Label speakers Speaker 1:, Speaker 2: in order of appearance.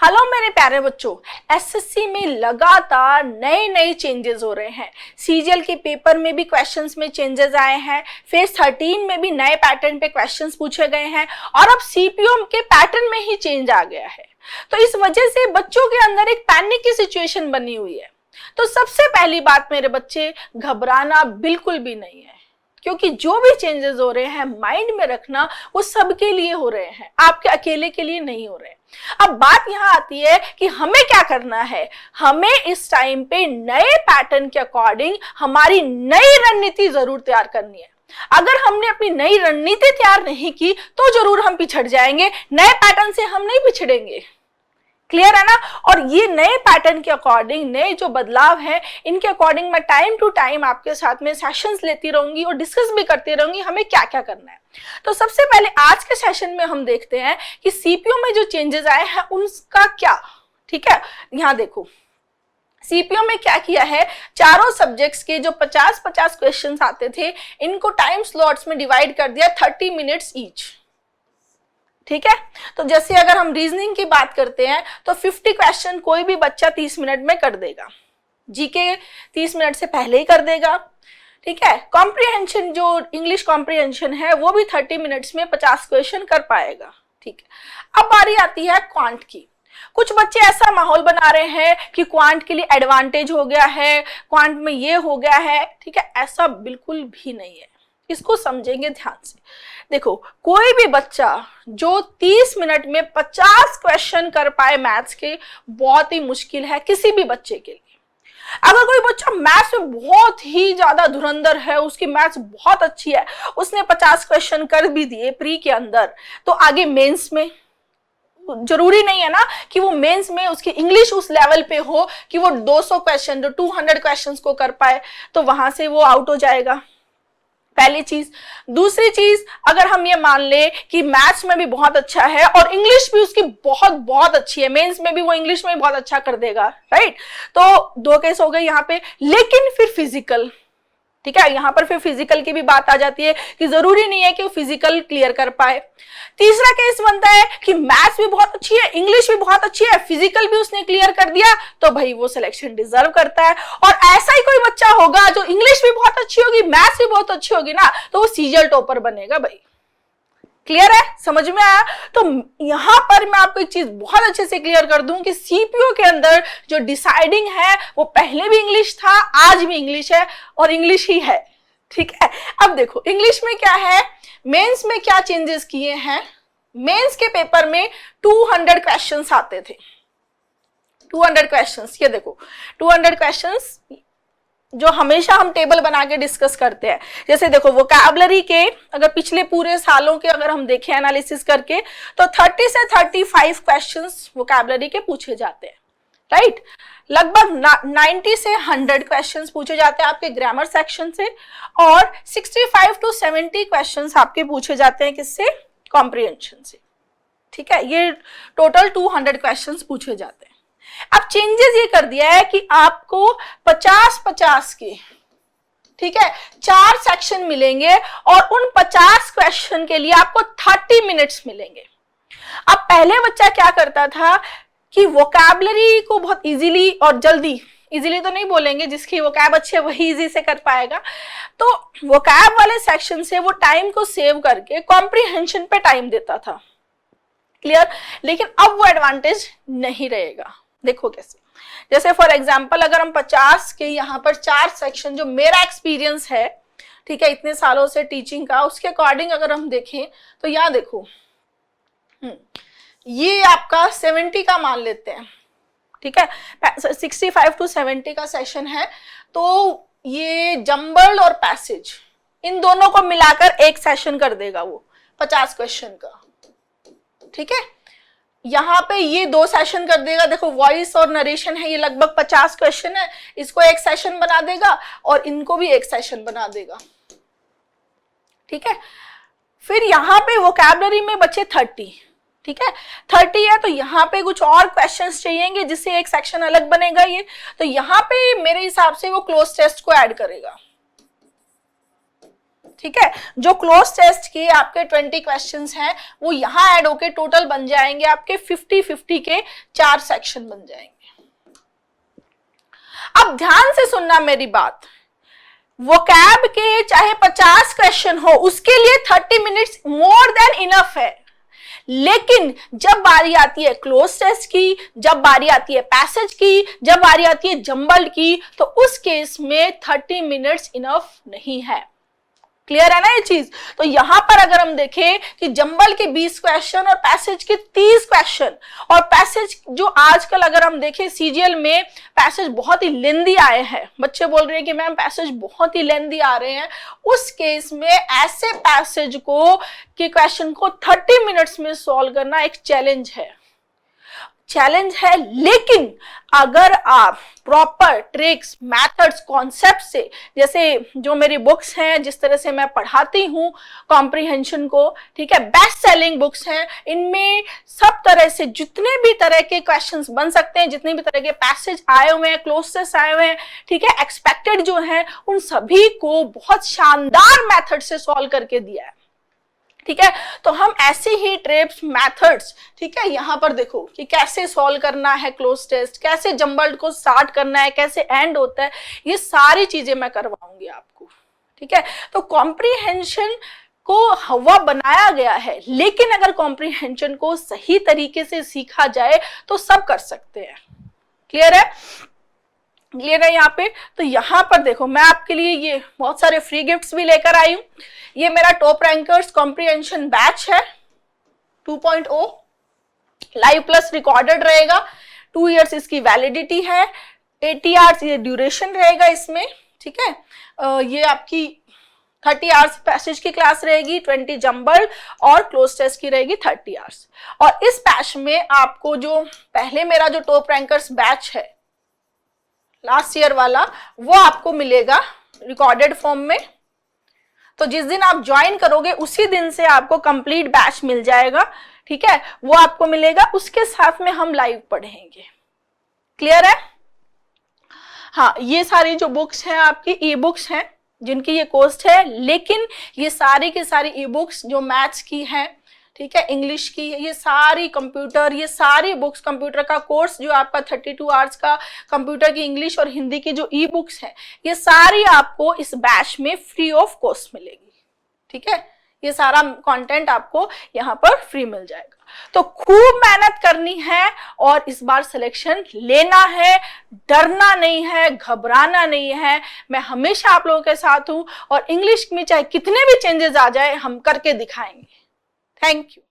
Speaker 1: Hello मेरे प्यारे बच्चों, एसएससी में लगातार नए नए चेंजेस हो रहे हैं। सीजीएल के पेपर में भी क्वेश्चंस में चेंजेस आए हैं, फेज 13 में भी नए पैटर्न पे क्वेश्चंस पूछे गए हैं और अब सीपीओ के पैटर्न में ही चेंज आ गया है। तो इस वजह से बच्चों के अंदर एक पैनिक की सिचुएशन बनी हुई है। तो सबसे पहली बात मेरे बच्चे, घबराना बिल्कुल भी नहीं है, क्योंकि जो भी चेंजेस हो रहे हैं माइंड में रखना वो सबके लिए हो रहे हैं, आपके अकेले के लिए नहीं हो रहे। अब बात यहाँ आती है कि हमें क्या करना है। हमें इस टाइम पे नए पैटर्न के अकॉर्डिंग हमारी नई रणनीति जरूर तैयार करनी है। अगर हमने अपनी नई रणनीति तैयार नहीं की तो जरूर हम पिछड़ जाएंगे, नए पैटर्न से हम नहीं पिछड़ेंगे। क्लियर है ना। और ये नए पैटर्न के अकॉर्डिंग, नए जो बदलाव हैं, इनके अकॉर्डिंग मैं टाइम टू टाइम आपके साथ में सेशंस लेती रहूंगी और डिस्कस भी करती रहूंगी हमें क्या क्या करना है। तो सबसे पहले आज के सेशन में हम देखते हैं कि सीपीओ में जो चेंजेस आए हैं उनका क्या। ठीक है, यहाँ देखो सीपीओ में क्या किया है, चारों सब्जेक्ट्स के जो 50-50 क्वेश्चंस आते थे इनको टाइम स्लॉट्स में डिवाइड कर दिया 30 मिनट्स ईच। ठीक है, तो जैसे अगर हम रीजनिंग की बात करते हैं तो 50 क्वेश्चन कोई भी बच्चा 30 मिनट में कर देगा, जीके 30 मिनट से पहले ही कर देगा। ठीक है, कॉम्प्रिहेंशन जो इंग्लिश कॉम्प्रिहेंशन है वो भी 30 मिनट्स में 50 क्वेश्चन कर पाएगा। ठीक है, अब बारी आती है क्वांट की। कुछ बच्चे ऐसा माहौल बना रहे हैं कि क्वांट के लिए एडवांटेज हो गया है, क्वांट में ये हो गया है। ठीक है, ऐसा बिल्कुल भी नहीं है, इसको समझेंगे ध्यान से। देखो, कोई भी बच्चा जो 30 मिनट में 50 क्वेश्चन कर पाए मैथ्स के, बहुत ही मुश्किल है किसी भी बच्चे के लिए। अगर कोई बच्चा मैथ्स में बहुत ही ज्यादा धुरंधर है, उसकी मैथ्स बहुत अच्छी है, उसने 50 क्वेश्चन कर भी दिए प्री के अंदर, तो आगे मेंस में जरूरी नहीं है ना कि वो मेंस में उसकी इंग्लिश उस लेवल पे हो कि वो 200 क्वेश्चन, जो 200 क्वेश्चंस को कर पाए, तो वहां से वो आउट हो जाएगा। पहली चीज। दूसरी चीज, अगर हम ये मान ले कि मैथ्स में भी बहुत अच्छा है और इंग्लिश भी उसकी बहुत बहुत अच्छी है, मेंस में भी वो इंग्लिश में बहुत अच्छा कर देगा, राइट, तो दो केस हो गए यहाँ पे। लेकिन फिर फिजिकल, ठीक है, यहाँ पर फिर फिजिकल की भी बात आ जाती है कि जरूरी नहीं है कि वो फिजिकल क्लियर कर पाए। तीसरा केस बनता है कि मैथ्स भी बहुत अच्छी है, इंग्लिश भी बहुत अच्छी है, फिजिकल भी उसने क्लियर कर दिया, तो भाई वो सिलेक्शन डिजर्व करता है। और ऐसा ही कोई बच्चा होगा जो इंग्लिश भी बहुत अच्छी होगी, मैथ्स भी बहुत अच्छी होगी ना, तो वो सीजीएल टॉपर बनेगा भाई। क्लियर है, समझ में आया। तो यहां पर मैं आपको एक चीज बहुत अच्छे से क्लियर कर दूं कि सीपीओ के अंदर जो डिसाइडिंग है वो पहले भी इंग्लिश था, आज भी इंग्लिश है और इंग्लिश ही है। ठीक है, अब देखो इंग्लिश में क्या है, मेंस में क्या चेंजेस किए हैं। मेंस के पेपर में 200 क्वेश्चंस आते थे, 200 क्वेश्चंस। ये देखो 200 क्वेश्चंस जो हमेशा हम टेबल बना के डिस्कस करते हैं। जैसे देखो वोकैबुलरी के अगर पिछले पूरे सालों के अगर हम देखें एनालिसिस करके, तो 30 से 35 क्वेश्चंस वोकैबुलरी के पूछे जाते हैं, राइट। लगभग 90 से 100 क्वेश्चंस पूछे जाते हैं आपके ग्रामर सेक्शन से, और 65 to 70 क्वेश्चंस आपके पूछे जाते हैं किससे, कॉम्प्रिहेंशन से। ठीक है, ये टोटल 200 क्वेश्चंस पूछे जाते हैं। अब चेंजेस ये कर दिया है कि आपको 50-50 के, ठीक है, 4 सेक्शन मिलेंगे और उन 50 क्वेश्चन के लिए आपको 30 मिनट्स मिलेंगे। अब पहले बच्चा क्या करता था कि वोकैबुलरी को बहुत इजीली और जल्दी, इजीली तो नहीं बोलेंगे, जिसकी वोकैब अच्छी है वही इजी से कर पाएगा, तो वोकैब वाले सेक्शन से वो टाइम को सेव करके कॉम्प्रिहेंशन पे टाइम देता था। क्लियर। लेकिन अब वो एडवांटेज नहीं रहेगा। देखो कैसे, जैसे फॉर एग्जांपल अगर हम 50 के यहाँ पर 4 सेक्शन, जो मेरा एक्सपीरियंस है, ठीक है, इतने सालों से टीचिंग का, उसके अकॉर्डिंग अगर हम देखें तो यहाँ देखो ये आपका 70 का मान लेते हैं। ठीक है, 65 to 70 का सेशन है, तो ये जंबल और पैसेज इन दोनों को मिलाकर एक सेशन कर देगा वो 50 क्वेश्चन का। ठीक है, यहाँ पे ये 2 सेशन कर देगा। देखो वॉइस और नरेशन है, ये लगभग 50 क्वेश्चन है, इसको एक सेशन बना देगा और इनको भी एक सेशन बना देगा। ठीक है, फिर यहाँ पे वोकैबुलरी में बचे 30। ठीक है, 30 है तो यहाँ पे कुछ और क्वेश्चंस चाहिएंगे जिससे एक सेक्शन अलग बनेगा ये, तो यहाँ पे मेरे हिसाब से वो क्लोज टेस्ट को ऐड करेगा। ठीक है, जो क्लोज टेस्ट के आपके 20 क्वेश्चंस हैं वो यहाँ ऐड होके टोटल बन जाएंगे आपके 50-50 के 4 सेक्शन बन जाएंगे। अब ध्यान से सुनना मेरी बात, वोकैब के चाहे 50 क्वेश्चन हो उसके लिए 30 मिनट्स मोर देन इनफ है, लेकिन जब बारी आती है क्लोज टेस्ट की, जब बारी आती है पैसेज की, जब बारी आती है जंबल्ड की, तो उस केस में 30 मिनट्स इनफ नहीं है। क्लियर है ना ये चीज? तो यहां पर अगर हम देखें कि जंबल के 20 क्वेश्चन और पैसेज के 30 क्वेश्चन, और पैसेज जो आजकल अगर हम देखें सीजीएल में पैसेज बहुत ही लेंदी आए हैं, बच्चे बोल रहे हैं कि मैम पैसेज बहुत ही लेंदी आ रहे हैं, उस केस में ऐसे पैसेज को के क्वेश्चन को 30 मिनट्स में सॉल्व करना एक चैलेंज है, लेकिन अगर आप प्रॉपर ट्रिक्स, मेथड्स, कॉन्सेप्ट से, जैसे जो मेरी बुक्स हैं, जिस तरह से मैं पढ़ाती हूँ कॉम्प्रिहेंशन को, ठीक है, बेस्ट सेलिंग बुक्स हैं, इनमें सब तरह से जितने भी तरह के क्वेश्चंस बन सकते हैं, जितने भी तरह के पैसेज आए हुए हैं, क्लोजेस आए हुए हैं, ठीक है, एक्सपेक्टेड जो है, उन सभी को बहुत शानदार मेथड से सॉल्व करके दिया है। ठीक है, तो हम ऐसे ही ट्रिप्स, मेथड्स, ठीक है, यहां पर देखो कि कैसे सॉल्व करना है क्लोज टेस्ट, कैसे जंबल्ड को स्टार्ट करना है, कैसे एंड होता है, ये सारी चीजें मैं करवाऊंगी आपको। ठीक है, तो कॉम्प्रिहेंशन को हवा बनाया गया है, लेकिन अगर कॉम्प्रिहेंशन को सही तरीके से सीखा जाए तो सब कर सकते हैं। क्लियर है? क्लियर है यहाँ पे? तो यहाँ पर देखो मैं आपके लिए ये बहुत सारे फ्री गिफ्ट्स भी लेकर आई हूँ। ये मेरा टॉप रैंकर्स कॉम्प्रिहेंशन बैच है 2.0, लाइव प्लस रिकॉर्डेड रहेगा, 2 इयर्स इसकी वैलिडिटी है, 80 आवर्स ये ड्यूरेशन रहेगा इसमें। ठीक है, ये आपकी 30 आवर्स पैसेज की क्लास रहेगी, 20 जंबल और क्लोज टेस्ट की रहेगी 30 आवर्स। और इस बैच में आपको जो पहले मेरा जो टॉप रैंकर्स बैच है लास्ट ईयर वाला, वो आपको मिलेगा रिकॉर्डेड फॉर्म में। तो जिस दिन आप ज्वाइन करोगे उसी दिन से आपको कंप्लीट बैच मिल जाएगा। ठीक है, वो आपको मिलेगा, उसके साथ में हम लाइव पढ़ेंगे। क्लियर है? हाँ, ये सारी जो बुक्स हैं आपकी ई बुक्स हैं जिनकी ये कॉस्ट है, लेकिन ये सारी की सारी ई बुक्स जो मैथ्स की हैं, ठीक है, इंग्लिश की, ये सारी कंप्यूटर, ये सारी बुक्स, कंप्यूटर का कोर्स जो आपका 32 आवर्स का कंप्यूटर की इंग्लिश और हिंदी की जो ई बुक्स हैं, ये सारी आपको इस बैच में फ्री ऑफ कॉस्ट मिलेगी। ठीक है, ये सारा कंटेंट आपको यहाँ पर फ्री मिल जाएगा। तो खूब मेहनत करनी है और इस बार सिलेक्शन लेना है, डरना नहीं है, घबराना नहीं है। मैं हमेशा आप लोगों के साथ हूं और इंग्लिश में चाहे कितने भी चेंजेस आ जाए हम करके दिखाएंगे। Thank you.